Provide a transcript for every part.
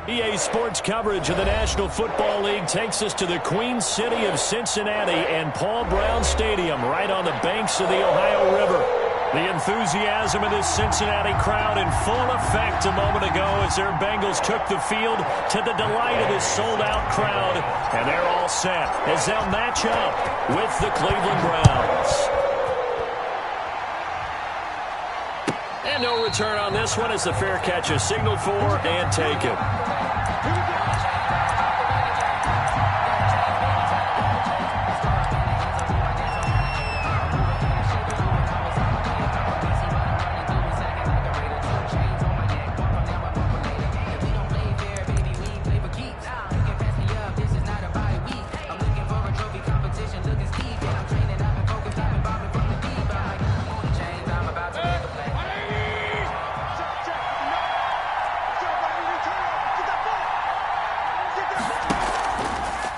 EA Sports coverage of the National Football League takes us to the Queen City of Cincinnati and Paul Brown Stadium right on the banks of the Ohio River. The enthusiasm of this Cincinnati crowd in full effect a moment ago as their Bengals took the field to the delight of this sold-out crowd. And they're all set as they'll match up with the Cleveland Browns. And no return on this one as the fair catch is signaled for and taken.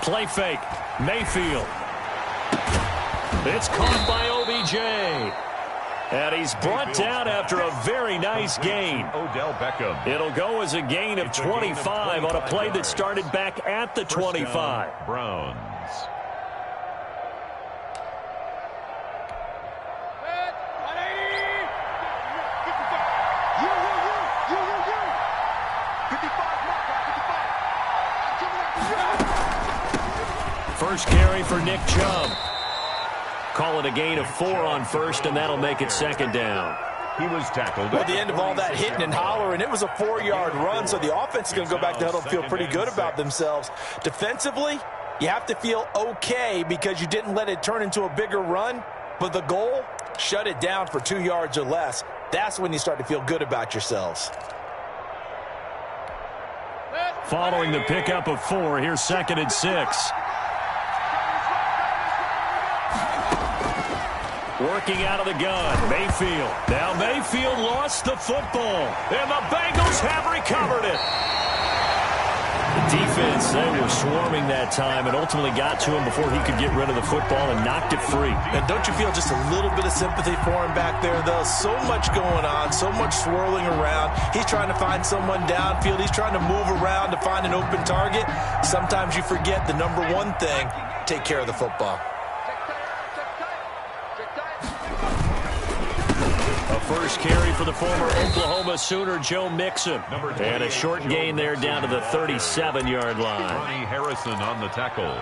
Play fake. Mayfield. It's caught by OBJ. And he's brought down after a very nice gain. Odell Beckham. It'll go as a gain of 25 on a play that started back at the 25. Browns. First carry for Nick Chubb. Call it a gain of 4 on first, and that'll make it second down. He was tackled. At the end of all that hitting and hollering, it was a 4-yard run, so the offense is going to go back to huddle and feel pretty good about themselves. Defensively, you have to feel okay because you didn't let it turn into a bigger run, but the goal, shut it down for 2 yards or less. That's when you start to feel good about yourselves. Following the pickup of 4, here's second and 6. Working out of the gun, Mayfield. Now Mayfield lost the football, and the Bengals have recovered it. The defense, they were swarming that time and ultimately got to him before he could get rid of the football and knocked it free. And don't you feel just a little bit of sympathy for him back there, though? So much going on, so much swirling around. He's trying to find someone downfield. He's trying to move around to find an open target. Sometimes you forget the number one thing, take care of the football. First carry for the former Oklahoma Sooner, Joe Mixon. And a short gain there down to the 37-yard line. Ronnie Harrison on the tackle.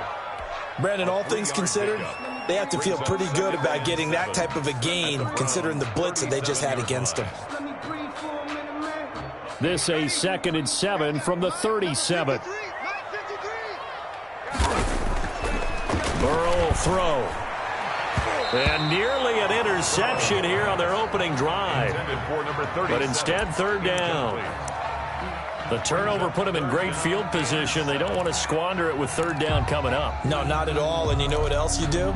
Brandon, all things considered, they have to feel pretty good about getting that type of a gain, considering the blitz that they just had against them. This a second and 7 from the 37. Burrow will throw. And nearly an interception here on their opening drive. But instead, third down. The turnover put them in great field position. They don't want to squander it with third down coming up. No, not at all. And you know what else you do?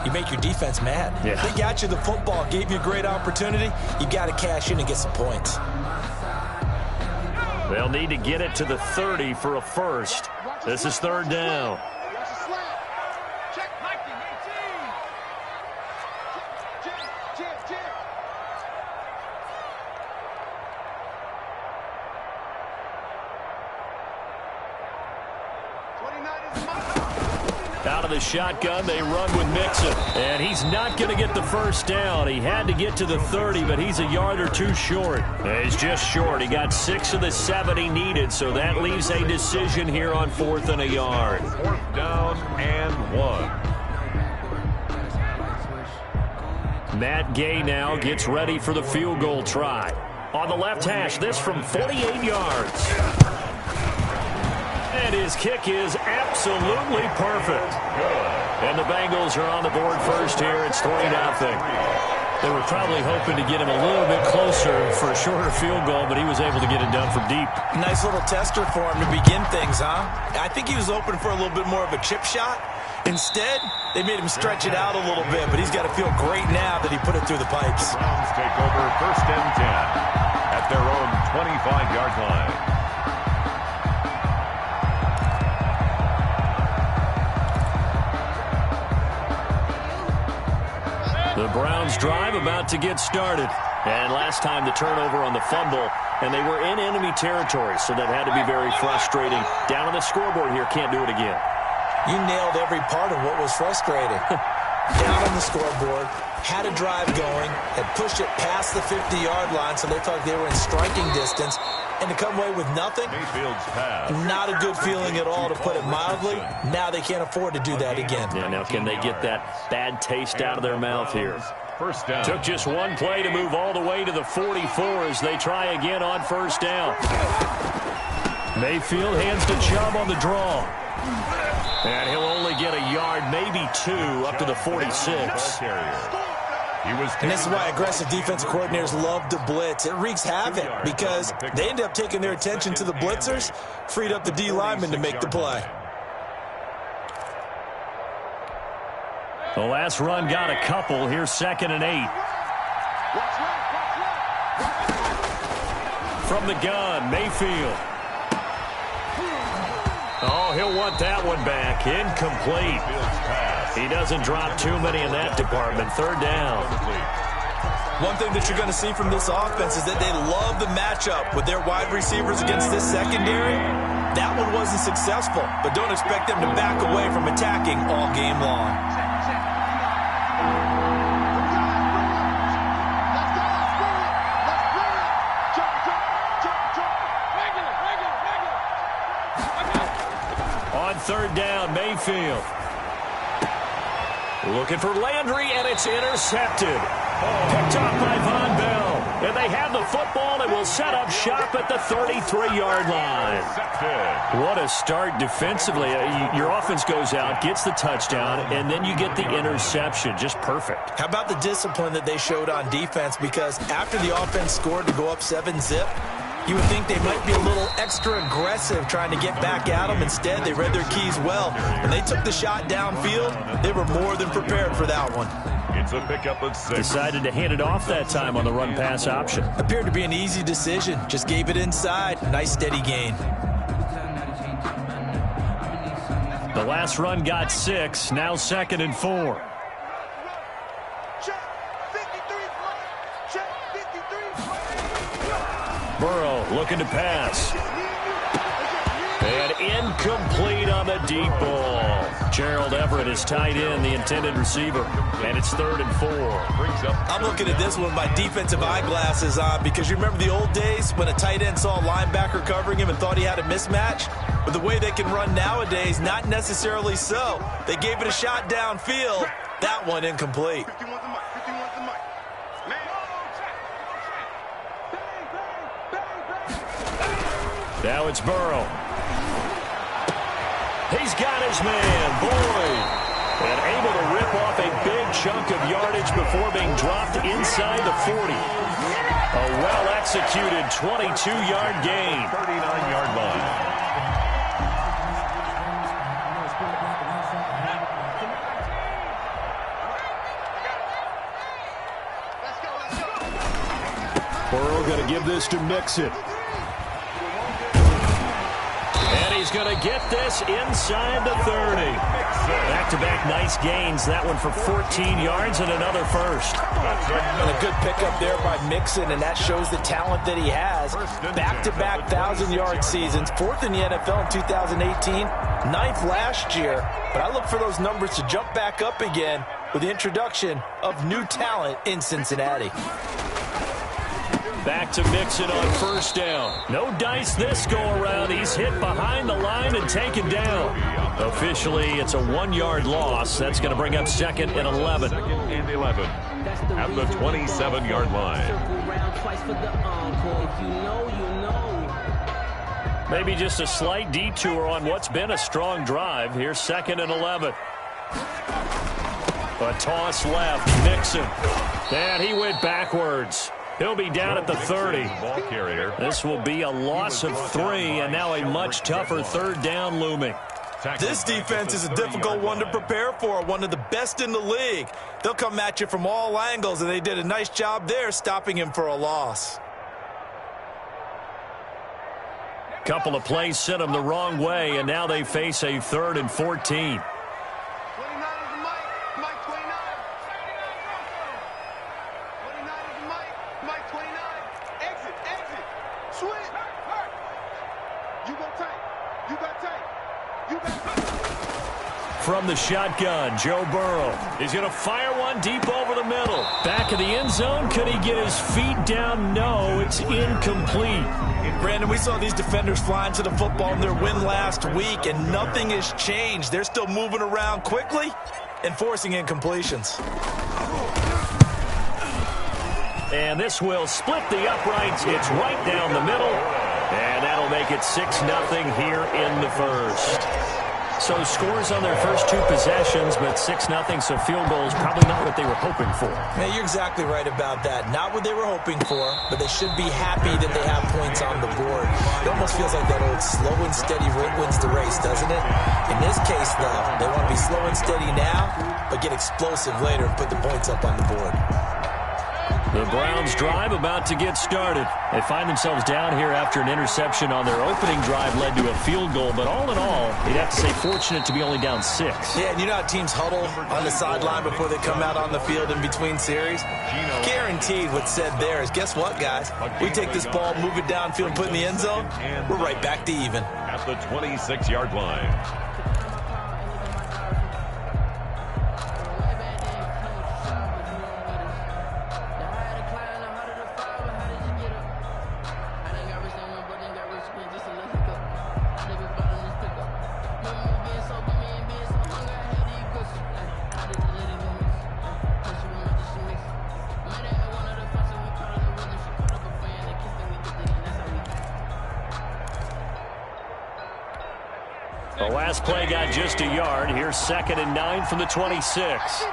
You make your defense mad. Yeah. They got you the football, gave you a great opportunity. You got to cash in and get some points. They'll need to get it to the 30 for a first. This is third down. Out of the shotgun, they run with Mixon. And he's not going to get the first down. He had to get to the 30, but he's a yard or two short. He's just short. He got 6 of the 7 he needed, so that leaves a decision here on 4th and a yard. 4th down and 1. Matt Gay now gets ready for the field goal try. On the left hash, this from 48 yards. And his kick is absolutely perfect. And the Bengals are on the board first here. It's 3-0. They were probably hoping to get him a little bit closer for a shorter field goal, but he was able to get it done from deep. Nice little tester for him to begin things, huh? I think he was hoping for a little bit more of a chip shot. Instead, they made him stretch it out a little bit, but he's got to feel great now that he put it through the pipes. Browns take over 1st and 10 at their own 25-yard line. The Browns drive about to get started. And last time the turnover on the fumble and they were in enemy territory, so that had to be very frustrating. Down on the scoreboard here, can't do it again. You nailed every part of what was frustrating. Down on the scoreboard, had a drive going, had pushed it past the 50-yard line, so they thought they were in striking distance, and to come away with nothing, not a good feeling at all, to put it mildly. Now they can't afford to do that again. Yeah, now can they get that bad taste out of their mouth here? First down. Took just one play to move all the way to the 44 as they try again on first down. Mayfield hands to Chubb on the draw. And he'll only get a yard, maybe two, up to the 46. And this is why aggressive defensive coordinators love to blitz. It wreaks havoc because they end up taking their attention to the blitzers, freed up the D lineman to make the play. The last run got a couple. Here's 2nd and 8. From the gun, Mayfield. Oh, he'll want that one back. Incomplete. He doesn't drop too many in that department. 3rd down. One thing that you're going to see from this offense is that they love the matchup with their wide receivers against this secondary. That one wasn't successful, but don't expect them to back away from attacking all game long. On 3rd down, Mayfield. Looking for Landry, and it's intercepted. Picked off by Von Bell. And they have the football and will set up shop at the 33-yard line. What a start defensively. Your offense goes out, gets the touchdown, and then you get the interception. Just perfect. How about the discipline that they showed on defense? Because after the offense scored to go up 7-zip, you would think they might be a little extra aggressive trying to get back at them. Instead, they read their keys well. When they took the shot downfield, they were more than prepared for that one. It's a pickup of 6. Decided to hand it off that time on the run-pass option. Appeared to be an easy decision. Just gave it inside. Nice steady gain. The last run got 6. Now 2nd and 4. Burrow looking to pass. And incomplete on the deep ball. Gerald Everett is tight end, the intended receiver. And it's 3rd and 4. I'm looking at this one with my defensive eyeglasses on because you remember the old days when a tight end saw a linebacker covering him and thought he had a mismatch? But the way they can run nowadays, not necessarily so. They gave it a shot downfield. That one incomplete. Now it's Burrow. He's got his man, Boyd. And able to rip off a big chunk of yardage before being dropped inside the 40. A well-executed 22-yard gain. 39-yard line. Burrow going to give this to Mixon. And he's going to get this inside the 30. Back-to-back nice gains. That one for 14 yards and another first. And a good pickup there by Mixon, and that shows the talent that he has. Back-to-back 1,000-yard seasons. 4th in the NFL in 2018. 9th last year. But I look for those numbers to jump back up again with the introduction of new talent in Cincinnati. Back to Mixon on first down. No dice this go-around. He's hit behind the line and taken down. Officially, it's a 1-yard loss. That's going to bring up 2nd and 11. 2nd and 11 at the 27-yard line. Maybe just a slight detour on what's been a strong drive. Here's 2nd and 11. A toss left. Mixon. And he went backwards. He'll be down at the 30. This will be a loss of 3, and now a much tougher 3rd down looming. This defense is a difficult one to prepare for, one of the best in the league. They'll come at you from all angles, and they did a nice job there stopping him for a loss. Couple of plays sent them the wrong way, and now they face a 3rd and 14. From the shotgun, Joe Burrow. He's going to fire one deep over the middle. Back of the end zone. Could he get his feet down? No, it's incomplete. Brandon, we saw these defenders flying to the football in their win last week, and nothing has changed. They're still moving around quickly and forcing incompletions. And this will split the uprights. It's right down the middle. And that'll make it 6-0 here in the first. So scores on their first two possessions, but 6-0, so field goals probably not what they were hoping for. Man, you're exactly right about that. Not what they were hoping for, but they should be happy that they have points on the board. It almost feels like that old slow and steady wins the race, doesn't it? In this case, though, they want to be slow and steady now, but get explosive later and put the points up on the board. The Browns' drive about to get started. They find themselves down here after an interception on their opening drive led to a field goal. But all in all, you'd have to say fortunate to be only down 6. Yeah, and you know how teams huddle on the sideline before they come out on the field in between series? Guaranteed what's said there is, guess what, guys? We take this ball, move it downfield, put it in the end zone, we're right back to even. At the 26-yard line. The last play got just a yard. Here's 2nd and 9 from the 26.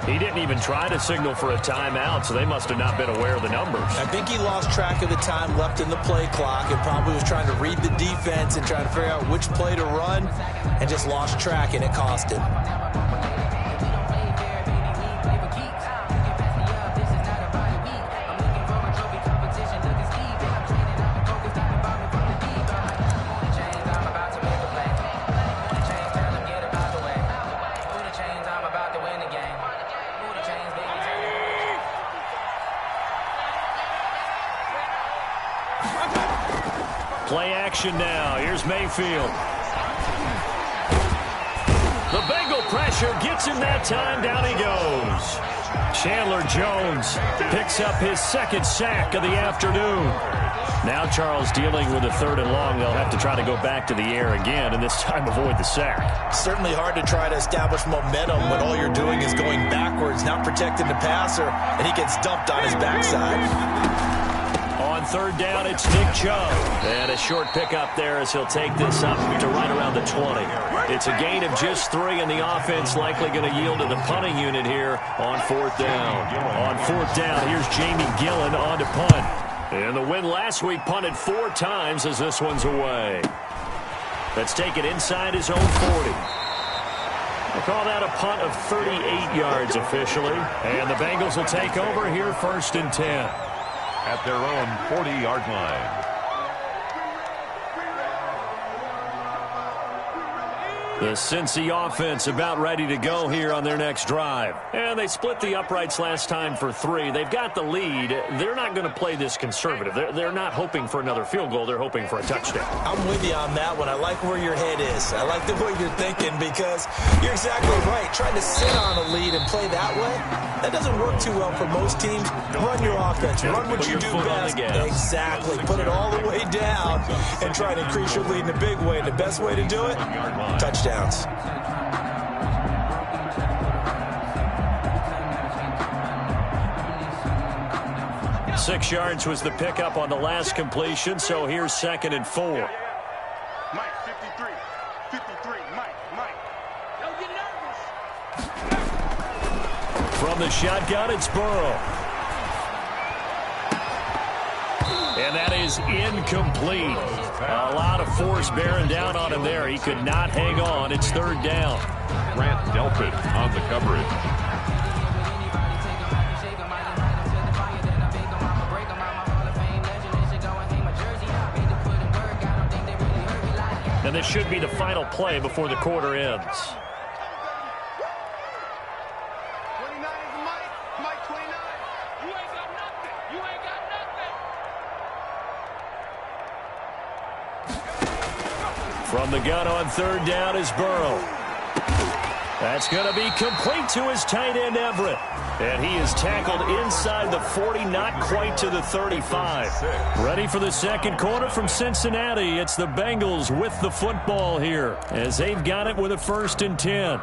He didn't even try to signal for a timeout, so they must have not been aware of the numbers. I think he lost track of the time left in the play clock and probably was trying to read the defense and trying to figure out which play to run and just lost track, and it cost him. Play action now. Here's Mayfield. The Bengal pressure gets him that time. Down he goes. Chandler Jones picks up his 2nd sack of the afternoon. Now Charles dealing with a 3rd and long. They'll have to try to go back to the air again, and this time avoid the sack. Certainly hard to try to establish momentum when all you're doing is going backwards, not protecting the passer, and he gets dumped on his backside. On 3rd down, it's Nick Chubb. And a short pickup there as he'll take this up to right around the 20. It's a gain of just 3, and the offense likely going to yield to the punting unit here on 4th down. On 4th down, here's Jamie Gillen on to punt. And the win last week punted 4 times as this one's away. Let's take it inside his own 40. We'll call that a punt of 38 yards officially. And the Bengals will take over here 1st and 10. At their own 40-yard line. The Cincy offense about ready to go here on their next drive. And they split the uprights last time for 3. They've got the lead. They're not going to play this conservative. They're not hoping for another field goal. They're hoping for a touchdown. I'm with you on that one. I like where your head is. I like the way you're thinking because you're exactly right. Trying to sit on a lead and play that way, that doesn't work too well for most teams. Run your offense. Run what you do best. Exactly. Put it all the way down and try to increase your lead in a big way. The best way to do it, touchdown. 6 yards was the pickup on the last completion, so here's 2nd and 4. Mike, 53, Mike. Don't get nervous. From the shotgun, it's Burrow. And that is incomplete. A lot of force bearing down on him there. He could not hang on. It's 3rd down. Grant Delpit on the coverage. And this should be the final play before the quarter ends. From the gun on third down is Burrow. That's going to be complete to his tight end, Everett. And he is tackled inside the 40, not quite to the 35. Ready for the second quarter from Cincinnati. It's the Bengals with the football here as they've got it with a 1st and 10.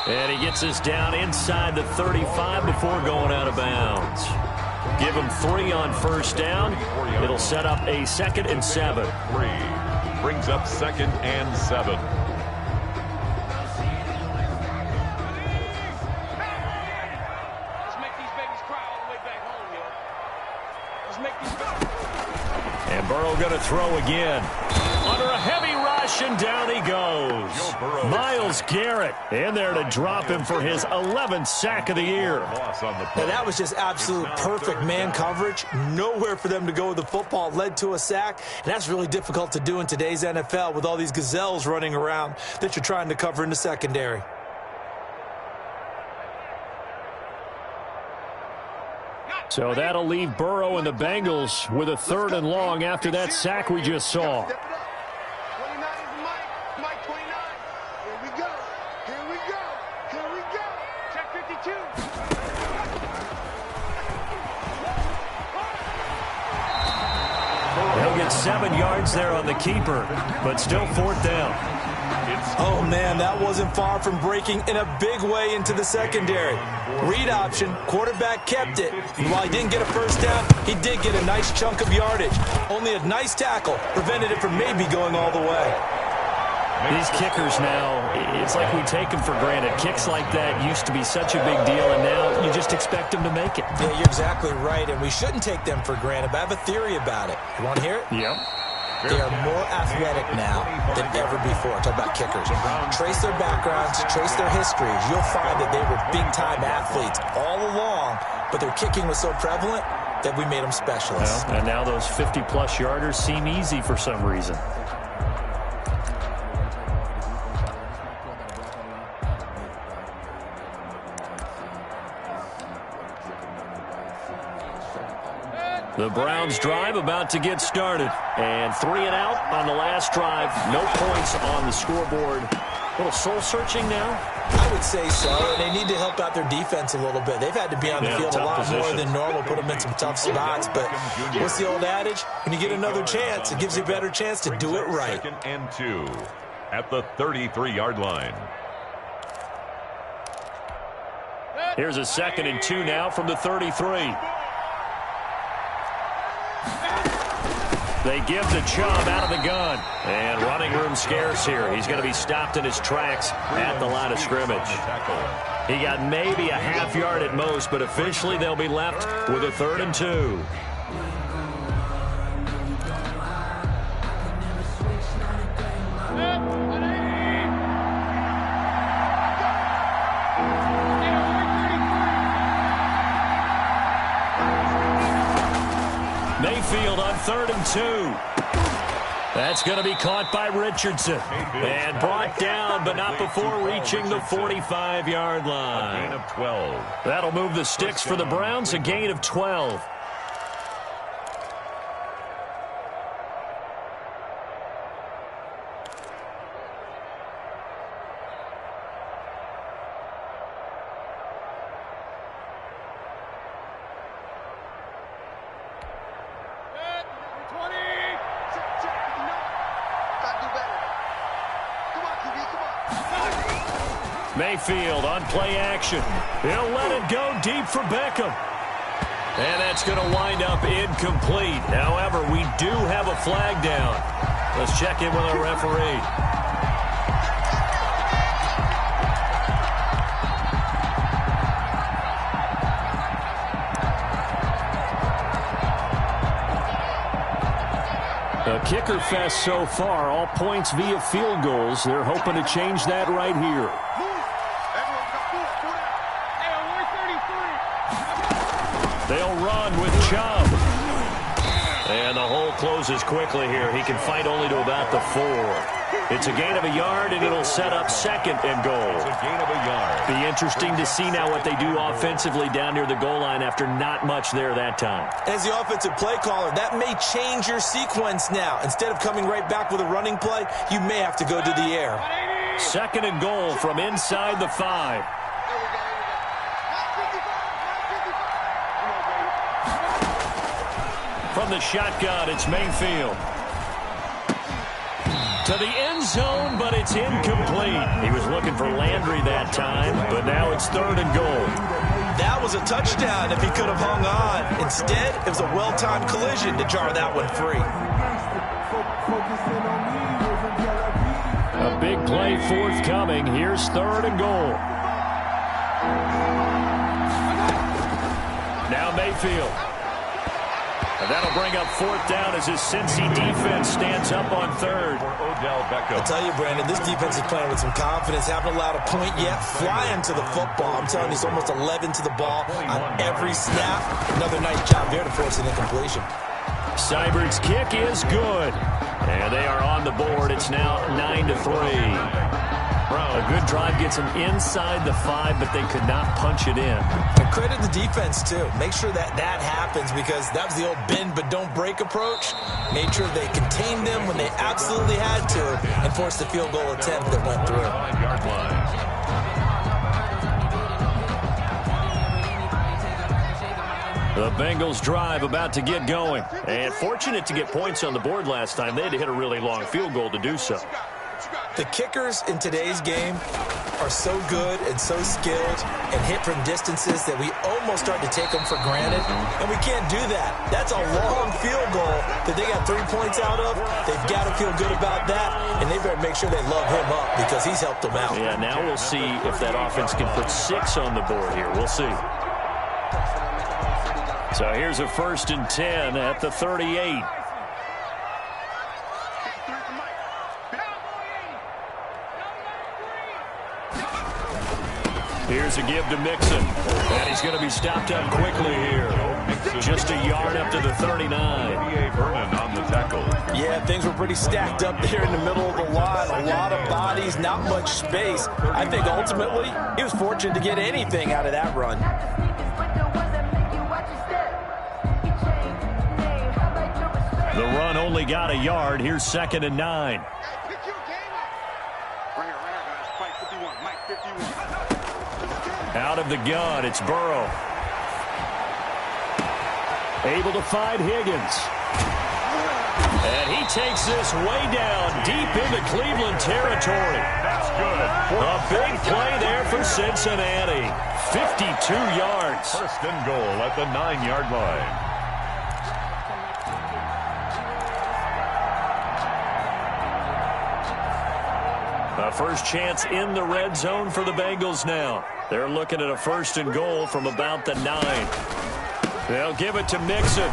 And he gets us down inside the 35 before going out of bounds. Give him 3 on 1st down. It'll set up a 2nd and 7. 3 brings up 2nd and 7. Let's make these babies cry all the way back home, yo. Let's make these babies. And Burrow going to throw again. Under a heavy rush, and down he goes. Myles Garrett in there to drop him for his 11th sack of the year. Now, that was just absolute perfect man coverage. Nowhere for them to go with the football. It led to a sack, and that's really difficult to do in today's NFL with all these gazelles running around that you're trying to cover in the secondary. So that'll leave Burrow and the Bengals with a 3rd and long after that sack we just saw. 29 is Mike. Mike 29. Here we go. Here we go. Here we go. Check 52. He'll get 7 yards there on the keeper, but still 4th down. Oh, man, that wasn't far from breaking in a big way into the secondary. Read option, quarterback kept it. And while he didn't get a 1st down, he did get a nice chunk of yardage. Only a nice tackle prevented it from maybe going all the way. These kickers now, it's like we take them for granted. Kicks like that used to be such a big deal, and now you just expect them to make it. Yeah, you're exactly right, and we shouldn't take them for granted, but I have a theory about it. You want to hear it? Yep. They are more athletic now than ever before. Talk about kickers. Trace their backgrounds, trace their histories. You'll find that they were big-time athletes all along, but their kicking was so prevalent that we made them specialists. Well, and now those 50-plus yarders seem easy for some reason. The Browns drive about to get started. And 3 and out on the last drive. No points on the scoreboard. A little soul-searching now? I would say so. And they need to help out their defense a little bit. They've had to be on the field a lot more than normal, put them in some tough spots. But what's the old adage? When you get another chance, it gives you a better chance to do it right. 2nd and 2 at the 33-yard line. Here's a 2nd and 2 now from the 33. They give the Chubb out of the gun. And running room scarce here. He's going to be stopped in his tracks at the line of scrimmage. He got maybe a half yard at most, but officially they'll be left with a 3rd and 2. Mayfield on 3rd and 2. That's going to be caught by Richardson. And brought down, but not before reaching the 45-yard line. A gain of 12. That'll move the sticks for the Browns, a gain of 12. Mayfield on play action. He'll let it go deep for Beckham. And that's going to wind up incomplete. However, we do have a flag down. Let's check in with our referee. A kicker fest so far. All points via field goals. They're hoping to change that right here. They'll run with Chubb. And the hole closes quickly here. He can fight only to about the 4. It's a gain of a yard, and it'll set up second and goal. It's a gain of a yard. Be interesting to see now what they do offensively down near the goal line after not much there that time. As the offensive play caller, that may change your sequence now. Instead of coming right back with a running play, you may have to go to the air. Second and goal from inside the 5. From the shotgun, it's Mayfield. To the end zone, but it's incomplete. He was looking for Landry that time, but now it's third and goal. That was a touchdown if he could have hung on. Instead, it was a well-timed collision to jar that one free. A big play forthcoming. Here's third and goal. Now Mayfield. And that'll bring up fourth down as his Cincy defense stands up on third. I'll tell you, Brandon, this defense is playing with some confidence. Haven't allowed a point yet. Flying to the football. I'm telling you, it's almost 11 to the ball on every snap. Another nice job there to force an incompletion. Seibert's kick is good. And they are on the board. It's now 9-3. A good drive gets them inside the 5, but they could not punch it in. And credit the defense, too. Make sure that happens, because that was the old bend but don't break approach. Made sure they contained them when they absolutely had to and forced the field goal attempt that went through. 5-yard line. The Bengals drive about to get going. And fortunate to get points on the board last time. They had to hit a really long field goal to do so. The kickers in today's game are so good and so skilled and hit from distances that we almost start to take them for granted, and we can't do that. That's a long field goal that they got 3 points out of. They've got to feel good about that, and they better make sure they love him up because he's helped them out. Yeah, now we'll see if that offense can put 6 on the board here. We'll see. So here's a 1st and 10 at the 38. Here's a give to Mixon. And he's going to be stopped up quickly here. Just a yard up to the 39. Vernon on the tackle. Yeah, things were pretty stacked up there in the middle of the line. A lot of bodies, not much space. I think ultimately he was fortunate to get anything out of that run. The run only got a yard. Here's 2nd and 9. Out of the gun, it's Burrow. Able to find Higgins. And he takes this way down, deep into Cleveland territory. That's good. A big play there for Cincinnati. 52 yards. 1st and goal at the 9-yard line. A first chance in the red zone for the Bengals now. They're looking at a 1st and goal from about the 9. They'll give it to Mixon.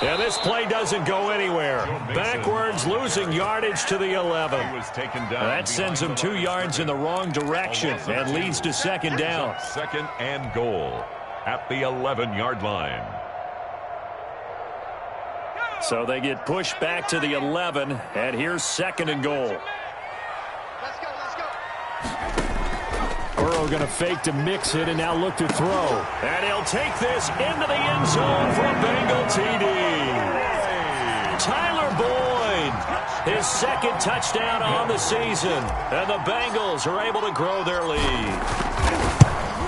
And this play doesn't go anywhere. Backwards, losing yardage to the 11. That sends them 2 yards in the wrong direction and leads to 2nd down. 2nd and goal at the 11-yard line. So they get pushed back to the 11, and here's 2nd and goal. Burrow going to fake to mix it and now look to throw. And he'll take this into the end zone for a Bengal TD. Tyler Boyd, his 2nd touchdown on the season. And the Bengals are able to grow their lead.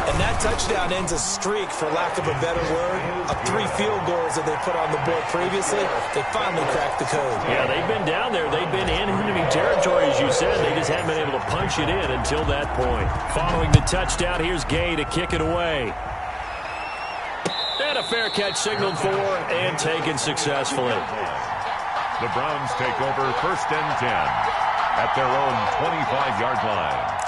And that touchdown ends a streak, for lack of a better word, of 3 field goals that they put on the board previously. They finally cracked the code. Yeah, they've been down there. They've been in enemy territory, as you said. They just haven't been able to punch it in until that point. Following the touchdown, here's Gay to kick it away. And a fair catch signaled for and taken successfully. The Browns take over 1st and 10 at their own 25-yard line.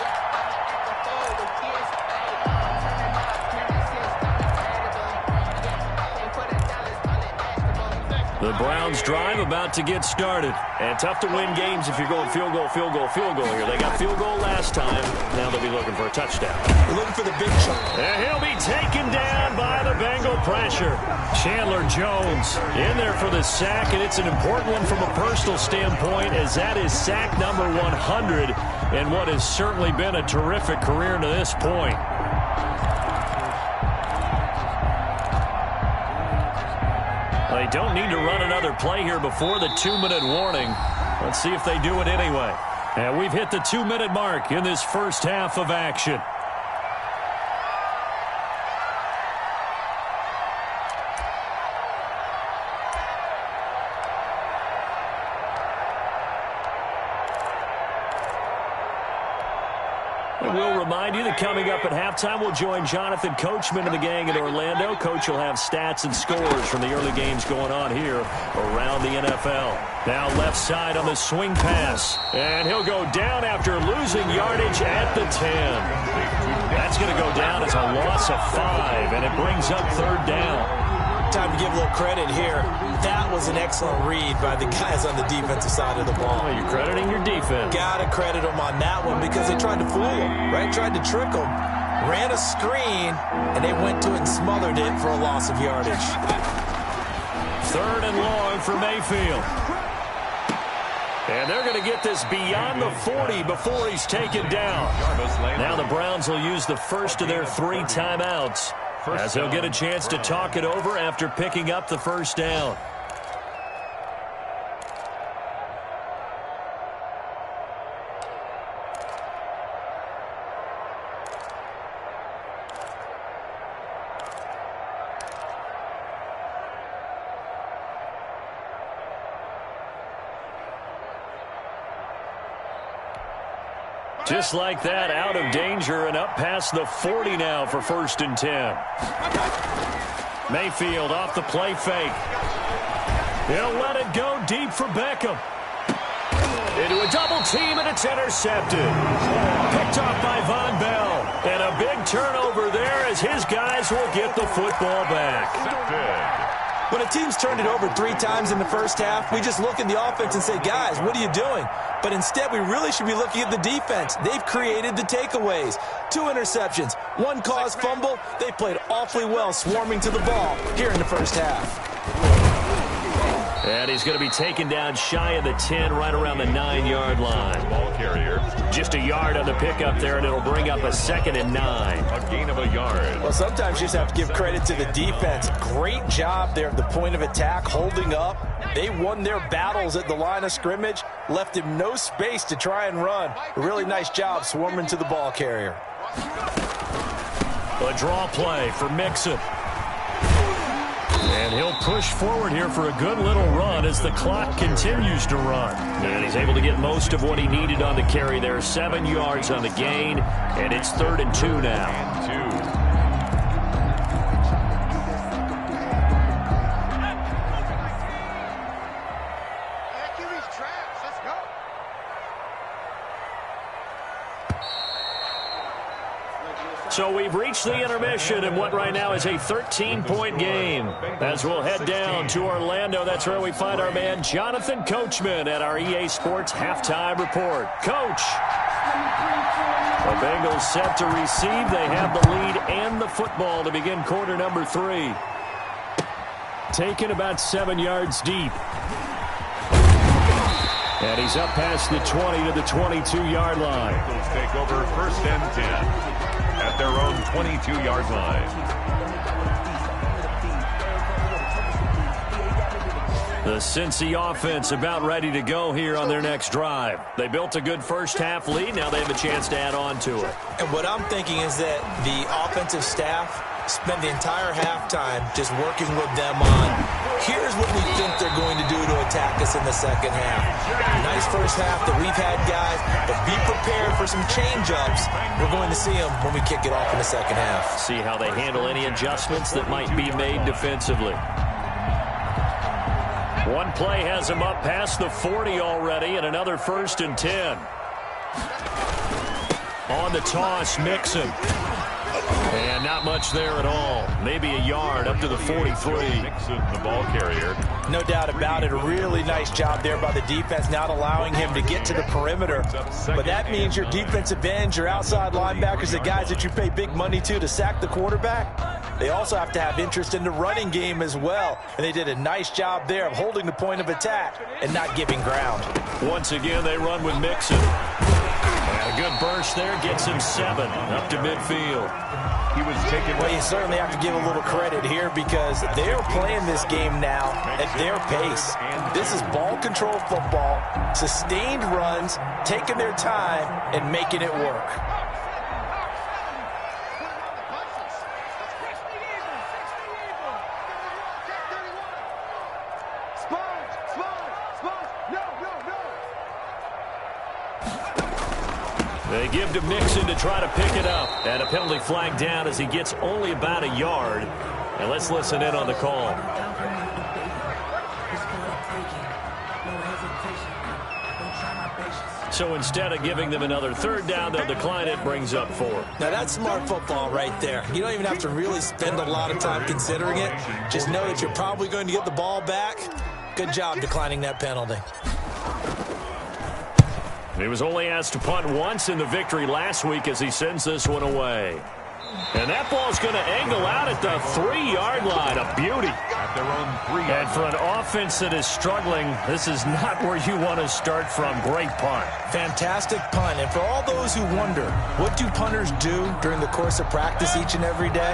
The Browns drive about to get started. And tough to win games if you're going field goal, field goal, field goal here. They got field goal last time. Now they'll be looking for a touchdown. They're looking for the big chunk. And he'll be taken down by the Bengal pressure. Chandler Jones in there for the sack, and it's an important one from a personal standpoint, as that is sack number 100 in what has certainly been a terrific career to this point. They don't need to run another play here before the 2-minute warning. Let's see if they do it anyway. And we've hit the 2-minute mark in this first half of action. We'll remind you that coming up at halftime, we'll join Jonathan Coachman and the gang in Orlando. Coach will have stats and scores from the early games going on here around the NFL. Now left side on the swing pass. And he'll go down after losing yardage at the 10. That's going to go down as a loss of 5, and it brings up third down. Time to give a little credit here. That was an excellent read by the guys on the defensive side of the ball. Well, you're crediting your defense. Got to credit them on that one because they tried to fool them, right? Tried to trick them. Ran a screen, and they went to it and smothered it for a loss of yardage. Third and long for Mayfield. And they're going to get this beyond the 40 before he's taken down. Now the Browns will use the first of their 3 timeouts, as they'll get a chance to talk it over after picking up the first down. Just like that, out of danger and up past the 40 now for 1st and 10. Mayfield off the play fake. He'll let it go deep for Beckham. Into a double team, and it's intercepted. Picked off by Von Bell. And a big turnover there as his guys will get the football back. When a team's turned it over 3 times in the first half, we just look at the offense and say, guys, what are you doing? But instead, we really should be looking at the defense. They've created the takeaways. 2 interceptions, 1 caused fumble. They played awfully well swarming to the ball here in the first half. And he's going to be taken down shy of the 10, right around the 9-yard line. Ball carrier. Just a yard on the pickup there, and it'll bring up a 2nd and 9. A gain of a yard. Well, sometimes you just have to give credit to the defense. Great job there at the point of attack, holding up. They won their battles at the line of scrimmage, left him no space to try and run. A really nice job swarming to the ball carrier. A draw play for Mixon. And he'll push forward here for a good little run as the clock continues to run. And he's able to get most of what he needed on the carry there. 7 yards on the gain, and it's 3rd and 2 now. So we've reached the intermission in what right now is a 13-point game. As we'll head down to Orlando, that's where we find our man Jonathan Coachman at our EA Sports Halftime Report. Coach! The Bengals set to receive. They have the lead and the football to begin quarter number 3. Taken about 7 yards deep. And he's up past the 20 to the 22-yard line. Bengals take over 1st and 10. At their own 22-yard line. The Cincy offense about ready to go here on their next drive. They built a good first half lead. Now they have a chance to add on to it. And what I'm thinking is that the offensive staff spent the entire halftime just working with them on, here's what we think they're going to do to attack us in the second half. Nice first half that we've had, guys, but be prepared for some change-ups. We're going to see them when we kick it off in the second half. See how they handle any adjustments that might be made defensively. One play has them up past the 40 already, and another 1st and 10. On the toss, Mixon. And not much there at all. Maybe a yard up to the 43. Mixon, the ball carrier. No doubt about it. A really nice job there by the defense, not allowing him to get to the perimeter. But that means your defensive ends, your outside linebackers, the guys that you pay big money to sack the quarterback, they also have to have interest in the running game as well. And they did a nice job there of holding the point of attack and not giving ground. Once again, they run with Mixon. And a good burst there gets him 7 up to midfield. He was taken. Well, you certainly have to give a little credit here because they're playing this game now at their pace. This is ball control football, sustained runs, taking their time, and making it work. They give to Mixon to try to pick it up. And a penalty flag down as he gets only about a yard. And let's listen in on the call. So instead of giving them another third down, they'll decline it, brings up 4. Now that's smart football right there. You don't even have to really spend a lot of time considering it. Just know that you're probably going to get the ball back. Good job declining that penalty. He was only asked to punt once in the victory last week as he sends this one away. And that ball's going to angle out at the 3-yard line. A beauty. At their own 3-yard And for an offense that is struggling, this is not where you want to start from. Great punt. Fantastic punt. And for all those who wonder, what do punters do during the course of practice each and every day?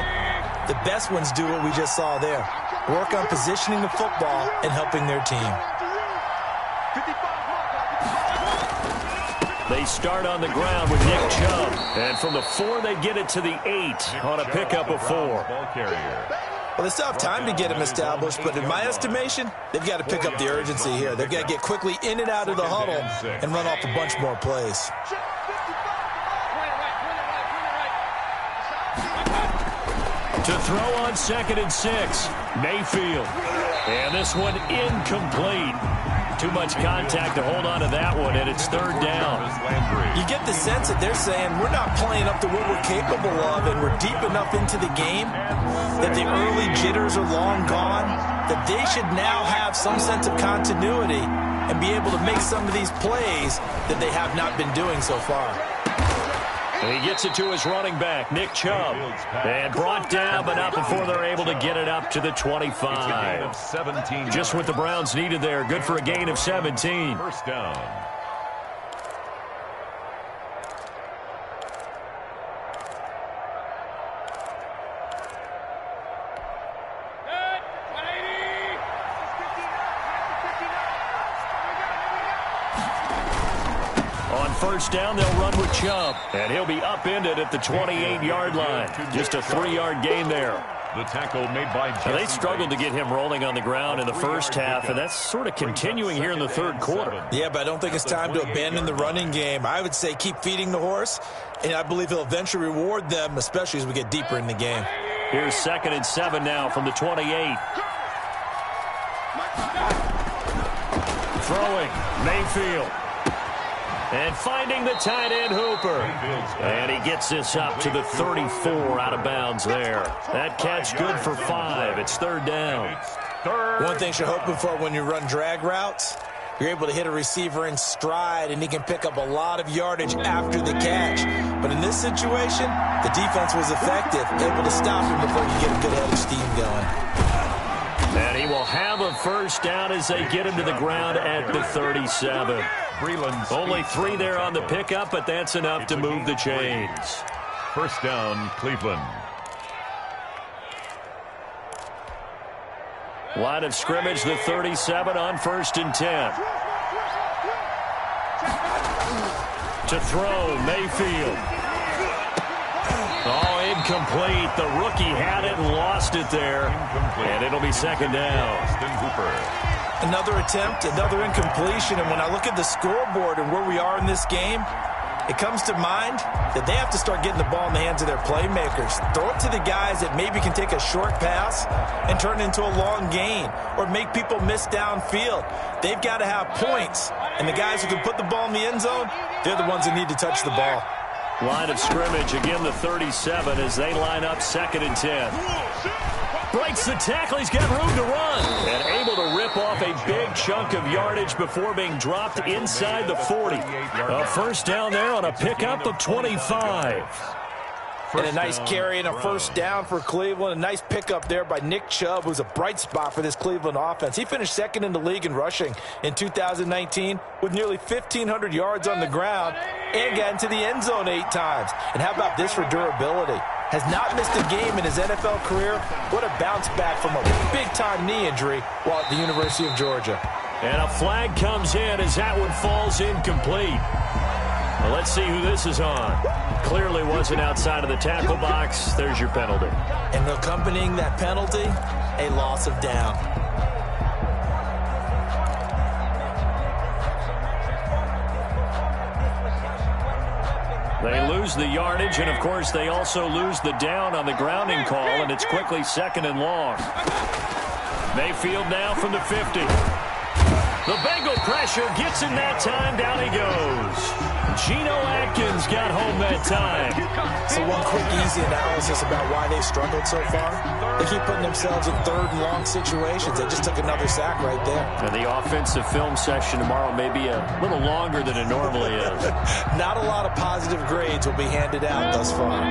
The best ones do what we just saw there. Work on positioning the football and helping their team. They start on the ground with Nick Chubb. And from the 4, they get it to the 8 on a pickup of 4. ball carrier. Well, they still have time to get him established, but in my estimation, they've got to pick up the urgency here. They've got to get quickly in and out of the huddle and run off a bunch more plays. To throw on 2nd and 6, Mayfield. And this one incomplete. Too much contact to hold on to that one, and it's 3rd down. You get the sense that they're saying we're not playing up to what we're capable of, and we're deep enough into the game that the early jitters are long gone, that they should now have some sense of continuity and be able to make some of these plays that they have not been doing so far. And he gets it to his running back, Nick Chubb. And brought down, but not before they're able to get it up to the 25. 17. Just what the Browns needed there. Good for a gain of 17. First down. First down, they'll run with Chubb. And he'll be upended at the 28-yard line. Just a 3-yard gain there. The tackle made by Jesse. Now, they struggled to get him rolling on the ground in the first half, and that's sort of continuing here in the 3rd quarter. Yeah, but I don't think it's time to abandon the running game. I would say keep feeding the horse, and I believe he'll eventually reward them, especially as we get deeper in the game. Here's 2nd and 7 now from the 28. Throwing, Mayfield. And finding the tight end, Hooper. And he gets this up to the 34 out of bounds there. That catch good for 5. It's 3rd down. One thing you're hoping for when you run drag routes, you're able to hit a receiver in stride, and he can pick up a lot of yardage after the catch. But in this situation, the defense was effective, able to stop him before you get a good head of steam going. And he will have a first down as they get him to the ground at the 37. Only 3 there on the pickup, but that's enough to move the chains. First down, Cleveland. Line of scrimmage, the 37 on 1st and 10. To throw, Mayfield. Oh, incomplete. The rookie had it and lost it there. And it'll be 2nd down. Another attempt, another incompletion, and when I look at the scoreboard and where we are in this game, it comes to mind that they have to start getting the ball in the hands of their playmakers. Throw it to the guys that maybe can take a short pass and turn it into a long gain or make people miss downfield. They've got to have points, and the guys who can put the ball in the end zone, they're the ones that need to touch the ball. Line of scrimmage, again the 37 as they line up 2nd and 10. Breaks the tackle, he's got room to run. And able to rip off a big chunk of yardage before being dropped inside the 40. A first down there on a pickup of 25. And a nice carry and a first down for Cleveland. A nice pickup there by Nick Chubb, who's a bright spot for this Cleveland offense. He finished 2nd in the league in rushing in 2019 with nearly 1,500 yards on the ground and got into the end zone 8 times. And how about this for durability? Has not missed a game in his NFL career. What a bounce back from a big-time knee injury while at the University of Georgia. And a flag comes in as that one falls incomplete. Well, let's see who this is on. Clearly wasn't outside of the tackle box. There's your penalty. And accompanying that penalty, a loss of down. They lose the yardage, and, of course, they also lose the down on the grounding call, and it's quickly 2nd and long. Mayfield now from the 50. The Bengal pressure gets him that time. Down he goes. Geno Atkins got home that time. So one quick, easy analysis about why they've struggled so far. They keep putting themselves in 3rd and long situations. They just took another sack right there. And the offensive film session tomorrow may be a little longer than it normally is. Not a lot of positive grades will be handed out thus far.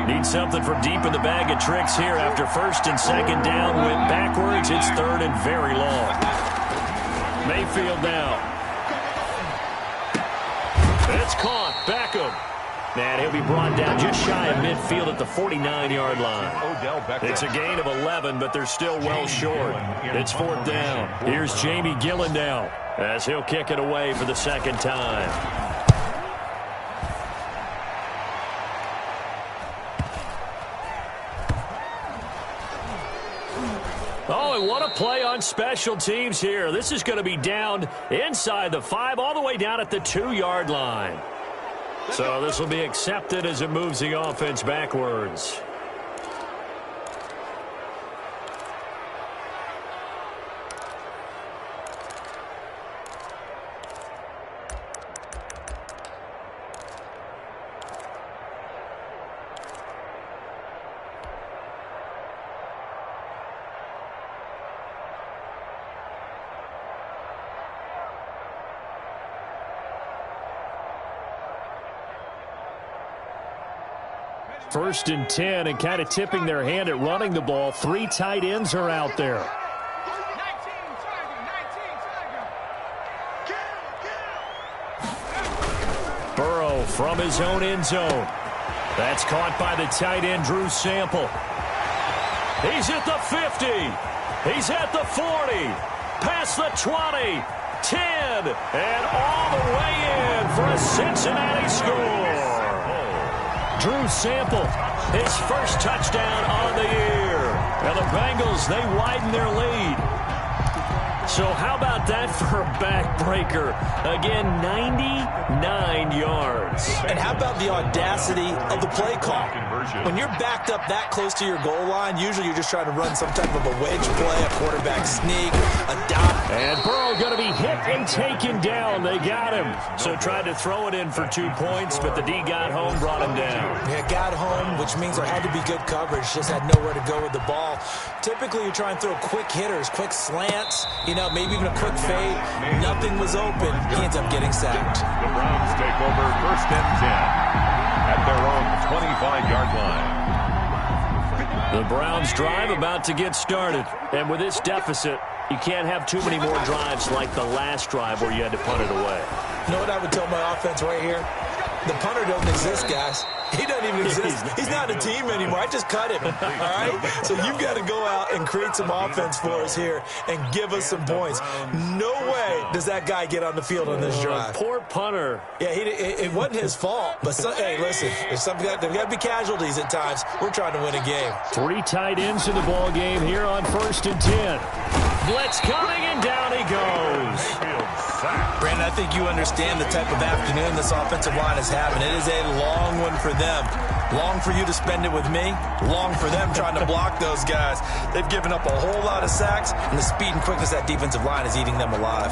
Need something from deep in the bag of tricks here after 1st and 2nd down. Went backwards. It's 3rd and very long. Mayfield now. It's caught. Beckham. And he'll be brought down just shy of midfield at the 49-yard line. It's a gain of 11, but they're still well short. It's 4th down. Here's Jamie Gillen now as he'll kick it away for the 2nd time. Oh, and what a play on special teams here. This is going to be down inside the 5, all the way down at the 2-yard line. So this will be accepted as it moves the offense backwards. First and 10, and kind of tipping their hand at running the ball. 3 tight ends are out there. Burrow from his own end zone. That's caught by the tight end, Drew Sample. He's at the 50. He's at the 40. Past the 20. 10. And all the way in for a Cincinnati score. Drew Sample, his first touchdown on the year. And the Bengals, they widen their lead. So how about that for a backbreaker? Again, 99 yards. And how about the audacity of the play call? When you're backed up that close to your goal line, usually you're just trying to run some type of a wedge play, a quarterback sneak, a dot. And Burrow going to be hit and taken down. They got him. So tried to throw it in for 2 points, but the D got home, brought him down. Yeah, got home, which means there had to be good coverage. Just had nowhere to go with the ball. Typically, you're trying to throw quick hitters, quick slants, maybe even a quick fade. Nothing was open. He ends up getting sacked. The Browns take over 1st and 10 at their own 25-yard line. The Browns drive about to get started. And with this deficit, you can't have too many more drives like the last drive where you had to punt it away. You know what I would tell my offense right here? The punter doesn't exist, guys. He doesn't even exist. He's not a team anymore. I just cut him, all right? So you've got to go out and create some offense for us here and give us some points. No way does that guy get on the field on this drive. Poor punter. Yeah, it wasn't his fault. But, hey, listen, there's got to be casualties at times. We're trying to win a game. 3 tight ends in the ball game here on 1st and 10. Blitz coming, and down he goes. Brandon, I think you understand the type of afternoon this offensive line is having. It is a long one for them. Long for you to spend it with me. Long for them trying to block those guys. They've given up a whole lot of sacks, and the speed and quickness of that defensive line is eating them alive.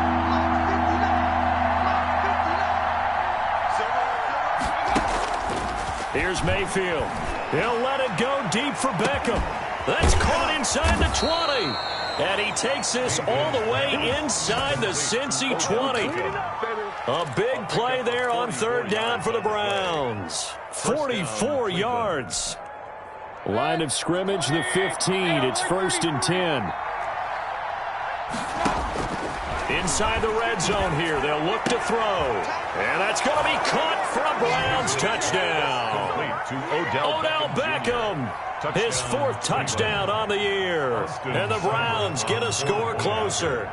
Here's Mayfield. He'll let it go deep for Beckham. That's caught inside the 20. And he takes this all the way inside the Cincy 20. A big play there on third down for the Browns. 44 yards. Line of scrimmage, the 15. It's 1st and 10. Inside the red zone here. They'll look to throw. And that's going to be caught for a Browns touchdown. Odell Beckham. His 4th touchdown on the year. And the Browns get a score closer.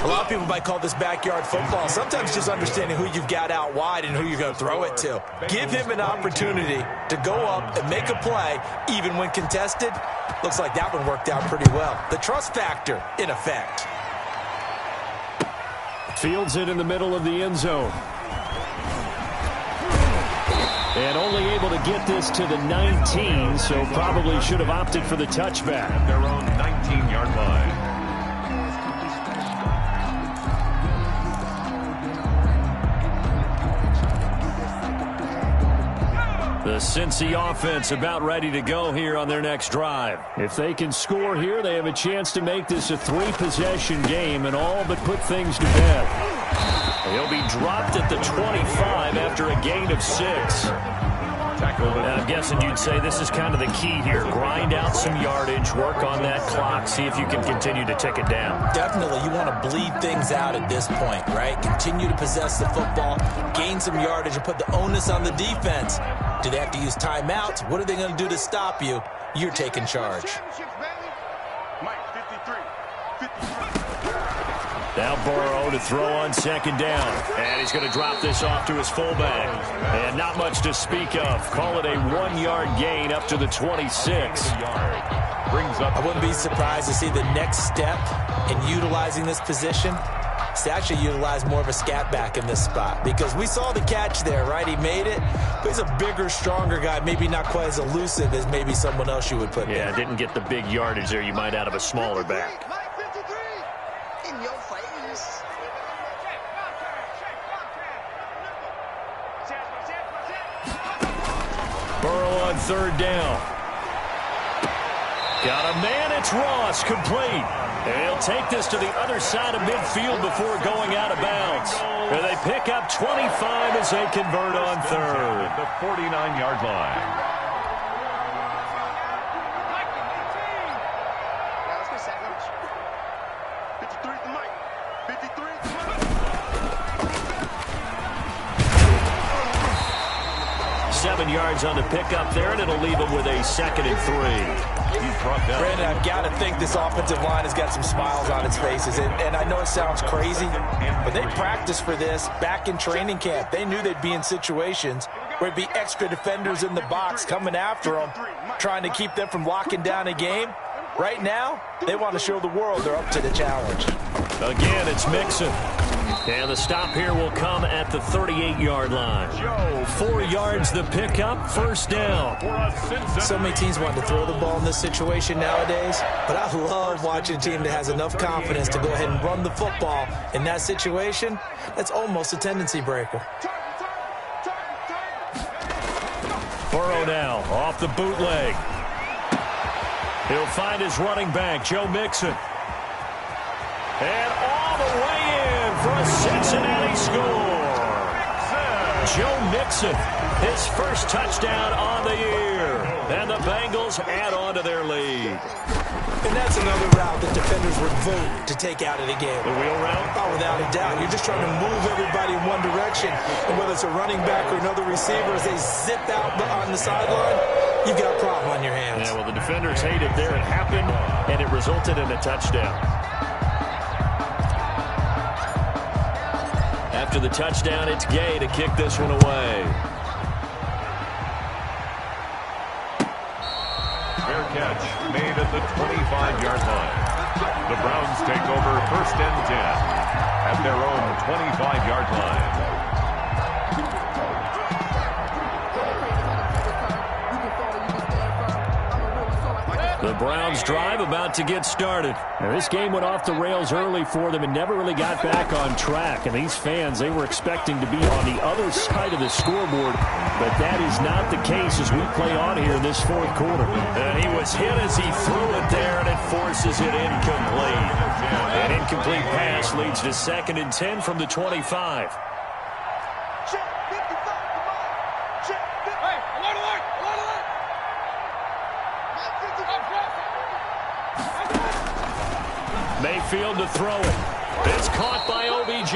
A lot of people might call this backyard football. Sometimes just understanding who you've got out wide and who you're going to throw it to. Give him an opportunity to go up and make a play, even when contested. Looks like that one worked out pretty well. The trust factor in effect. Fields it in the middle of the end zone. And only able to get this to the 19, so probably should have opted for the touchback. At their own 19-yard line. The Cincy offense about ready to go here on their next drive. If they can score here, they have a chance to make this a 3-possession game and all but put things to bed. He'll be dropped at the 25 after a gain of 6. I'm guessing you'd say this is kind of the key here. Grind out some yardage, work on that clock, see if you can continue to tick it down. Definitely, you want to bleed things out at this point, right? Continue to possess the football, gain some yardage, and put the onus on the defense. Do they have to use timeouts? What are they going to do to stop you? You're taking charge. Now Burrow to throw on 2nd down. And he's going to drop this off to his fullback. And not much to speak of. Call it a 1-yard gain up to the 26. I wouldn't be surprised to see the next step in utilizing this position. It's actually utilize more of a scat back in this spot. Because we saw the catch there, right? He made it. But he's a bigger, stronger guy. Maybe not quite as elusive as maybe someone else you would put there. Yeah, didn't get the big yardage there you might out of a smaller back. Burrow on 3rd down. Got a man, it's Ross, complete. And he'll take this to the other side of midfield before going out of bounds. And they pick up 25 as they convert on 3rd. The 49-yard line. Yards on the pickup there, and it'll leave him with a 2nd and 3. He's brought down. Brandon, I've got to think this offensive line has got some smiles on its faces. And I know it sounds crazy, but they practiced for this back in training camp. They knew they'd be in situations where it'd be extra defenders in the box coming after them, trying to keep them from locking down a game. Right now, they want to show the world they're up to the challenge. Again, it's Mixon. And the stop here will come at the 38-yard line. 4 yards the pickup, 1st down. So many teams want to throw the ball in this situation nowadays, but I love watching a team that has enough confidence to go ahead and run the football. In that situation, that's almost a tendency breaker. Burrow now off the bootleg. He'll find his running back, Joe Mixon. And all the way in for a Cincinnati score. Joe Mixon, his 1st touchdown on the year. And the Bengals add on to their lead. And that's another route that defenders would vote to take out of the game. The wheel route? Oh, without a doubt. You're just trying to move everybody in one direction. And whether it's a running back or another receiver, as they zip out on the sideline, you've got a problem on your hands. Yeah, well, the defenders hate it there. It happened, and it resulted in a touchdown. After the touchdown, it's Gay to kick this one away. Fair catch made at the 25-yard line. The Browns take over 1st and 10 at their own 25-yard line. The Browns drive about to get started. Now, this game went off the rails early for them and never really got back on track. And these fans, they were expecting to be on the other side of the scoreboard. But that is not the case as we play on here in this fourth quarter. And he was hit as he threw it there, and it forces it incomplete. An incomplete pass leads to 2nd and 10 from the 25. Mayfield to throw it. It's caught by OBJ.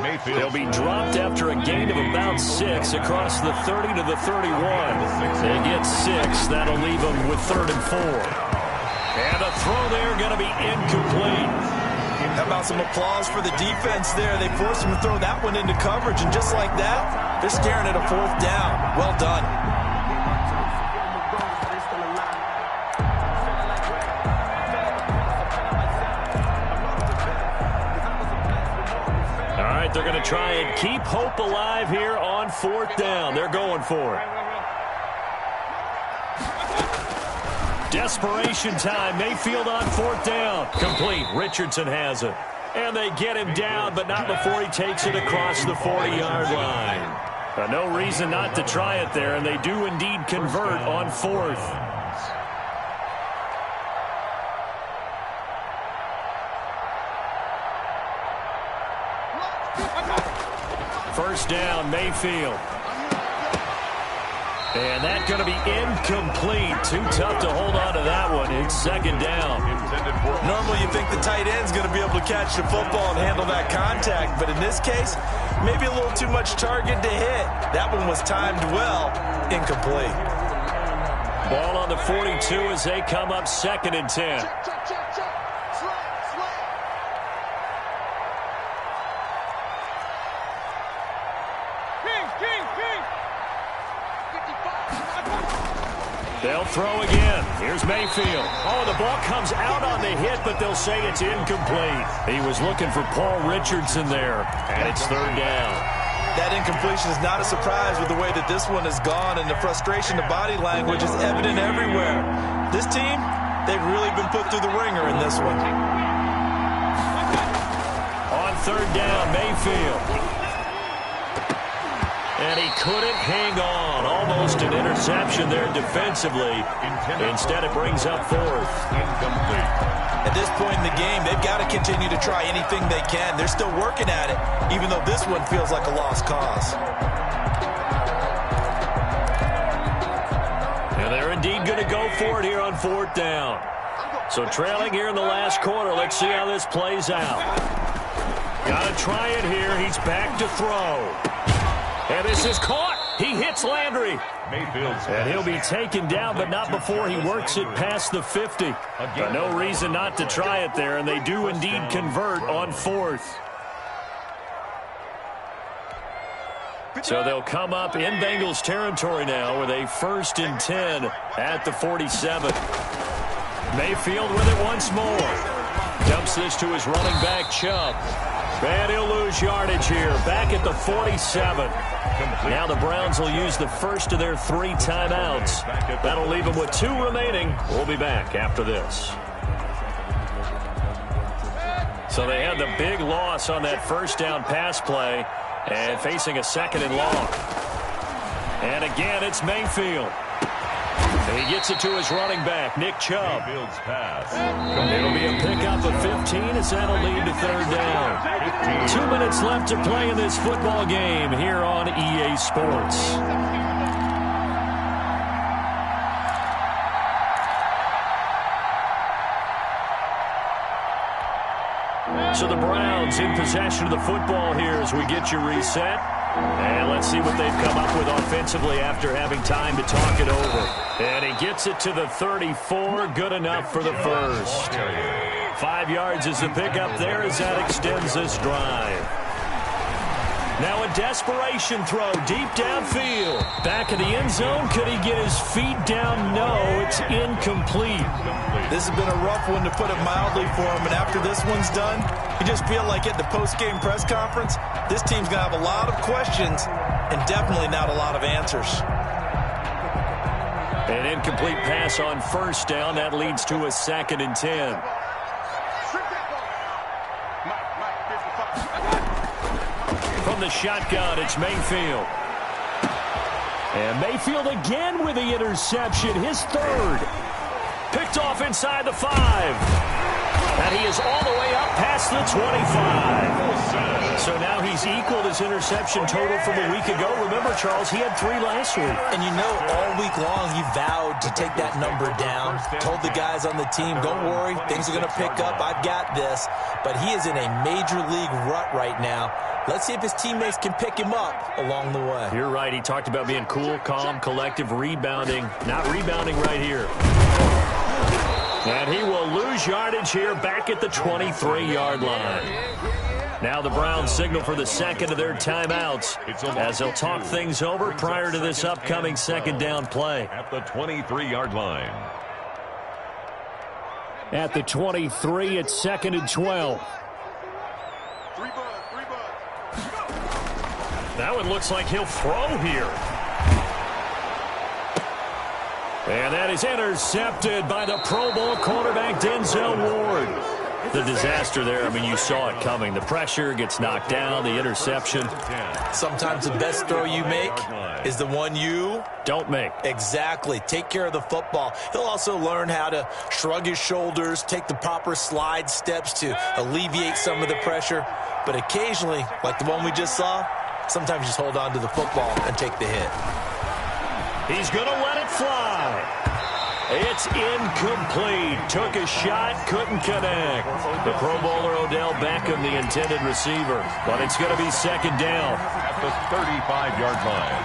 Mayfield. They'll be dropped after a gain of about 6 across the 30 to the 31. They get 6. That'll leave them with 3rd and 4. And a throw there going to be incomplete. How about some applause for the defense there? They forced him to throw that one into coverage, and just like that, they're staring at a 4th down. Well done. They're going to try and keep hope alive here on 4th down. They're going for it. Desperation time. Mayfield on 4th down. Complete. Richardson has it. And they get him down, but not before he takes it across the 40-yard line. No reason not to try it there, and they do indeed convert on 4th. First down, Mayfield. And that's going to be incomplete. Too tough to hold on to that one. It's 2nd down. Normally you think the tight end's going to be able to catch the football and handle that contact, but in this case, maybe a little too much target to hit. That one was timed well. Incomplete. Ball on the 42 as they come up 2nd and 10. They'll throw again. Here's Mayfield. Oh, the ball comes out on the hit, but they'll say it's incomplete. He was looking for Paul Richardson there, and it's 3rd down. That incompletion is not a surprise with the way that this one has gone, and the frustration of body language is evident everywhere. This team, they've really been put through the ringer in this one. On 3rd down, Mayfield. And he couldn't hang on. Almost an interception there defensively. Instead, it brings up 4th. Incomplete. At this point in the game, they've got to continue to try anything they can. They're still working at it, even though this one feels like a lost cause. And they're indeed going to go for it here on 4th down. So trailing here in the last quarter. Let's see how this plays out. Got to try it here. He's back to throw. And this is caught. He hits Landry. And he'll be taken down, but not before he works it past the 50. But no reason not to try it there, and they do indeed convert on 4th. So they'll come up in Bengals territory now with a 1st and 10 at the 47. Mayfield with it once more. Dumps this to his running back, Chubb. And he'll lose yardage here. Back at the 47. Now the Browns will use the first of their 3 timeouts. That'll leave them with 2 remaining. We'll be back after this. So they had the big loss on that 1st down pass play and facing a 2nd and long. And again, it's Mayfield. He gets it to his running back, Nick Chubb. It'll be a pickup of 15 as that'll lead to 3rd down. 2 minutes left to play in this football game here on EA Sports. So the Browns in possession of the football here as we get you reset. And let's see what they've come up with offensively after having time to talk it over. And he gets it to the 34. Good enough for the first. 5 yards is the pickup there as that extends this drive. Now a desperation throw deep downfield. Back in the end zone. Could he get his feet down? No, it's incomplete. This has been a rough one, to put it mildly, for him. And after this one's done, you just feel like at the post-game press conference, this team's going to have a lot of questions and definitely not a lot of answers. An incomplete pass on first down. That leads to a 2nd and 10. From the shotgun, it's Mayfield. And Mayfield again with the interception, his 3rd. Picked off inside the 5. And he is all the way up past the 25. So now he's equaled his interception total from a week ago. Remember, Charles, he had 3 last week. And you know, all week long he vowed to take that number down. Told the guys on the team, don't worry, things are going to pick up. I've got this. But he is in a major league rut right now. Let's see if his teammates can pick him up along the way. You're right. He talked about being cool, calm, collective, rebounding. Not rebounding right here. And he will lose yardage here back at the 23-yard line. Now the Browns signal for the 2nd of their timeouts as they'll talk things over prior to this upcoming 2nd down play. At the 23-yard line. At the 23, it's 2nd and 12. That one looks like he'll throw here. And that is intercepted by the Pro Bowl cornerback Denzel Ward. The disaster there, I mean, you saw it coming. The pressure gets knocked down, the interception. Sometimes the best throw you make is the one you don't make. Exactly. Take care of the football. He'll also learn how to shrug his shoulders, take the proper slide steps to alleviate some of the pressure. But occasionally, like the one we just saw, sometimes just hold on to the football and take the hit. He's going to let it fly. It's incomplete. Took a shot, couldn't connect. The Pro Bowler Odell Beckham, the intended receiver. But it's going to be 2nd down. At the 35-yard line.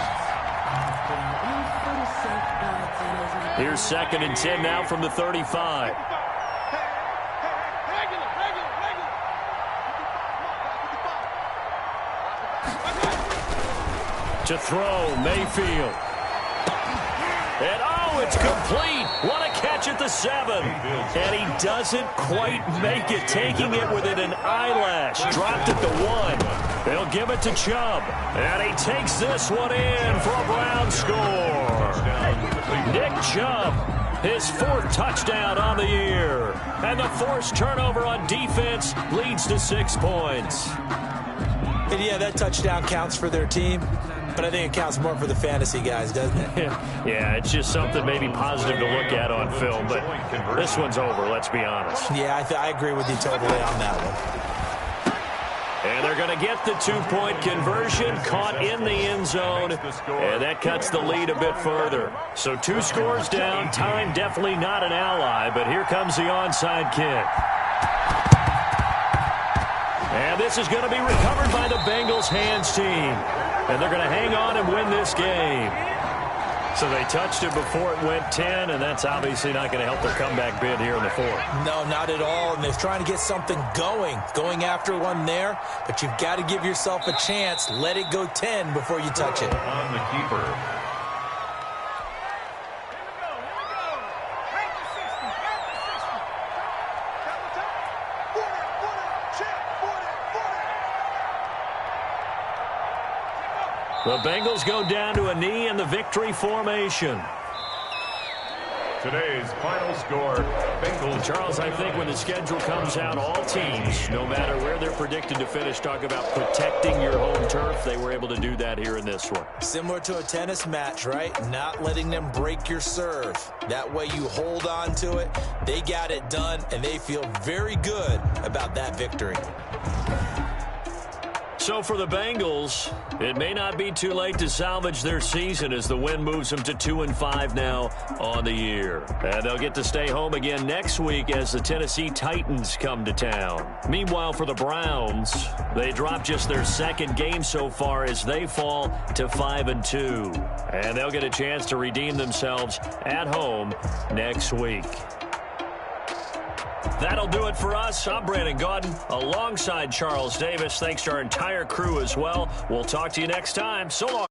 Here's 2nd and 10 now from the 35. To throw, Mayfield. And it's complete. What a catch at the 7. And he doesn't quite make it, taking it within an eyelash. Dropped at the 1. They'll give it to Chubb. And he takes this one in for a Brown score. Nick Chubb, his 4th touchdown on the year. And the forced turnover on defense leads to 6 points. And yeah, that touchdown counts for their team. But I think it counts more for the fantasy guys, doesn't it? Yeah, it's just something maybe positive to look at on film. But this one's over, let's be honest. Yeah, I agree with you totally on that one. And they're going to get the 2-point conversion, caught in the end zone. And that cuts the lead a bit further. So 2 scores down. Time definitely not an ally. But here comes the onside kick. And this is going to be recovered by the Bengals hands team. And they're going to hang on and win this game. So they touched it before it went 10, and that's obviously not going to help their comeback bid here in the 4th. No, not at all. And they're trying to get something going after one there. But you've got to give yourself a chance. Let it go 10 before you touch it. On the keeper. The Bengals go down to a knee in the victory formation. Today's final score, Bengals. Charles, I think when the schedule comes out, all teams, no matter where they're predicted to finish, talk about protecting your home turf. They were able to do that here in this one. Similar to a tennis match, right? Not letting them break your serve. That way you hold on to it. They got it done, and they feel very good about that victory. So for the Bengals, it may not be too late to salvage their season as the win moves them to 2-5 now on the year. And they'll get to stay home again next week as the Tennessee Titans come to town. Meanwhile, for the Browns, they drop just their 2nd game so far as they fall to 5-2. And they'll get a chance to redeem themselves at home next week. That'll do it for us. I'm Brandon Gaudin alongside Charles Davis. Thanks to our entire crew as well. We'll talk to you next time. So long.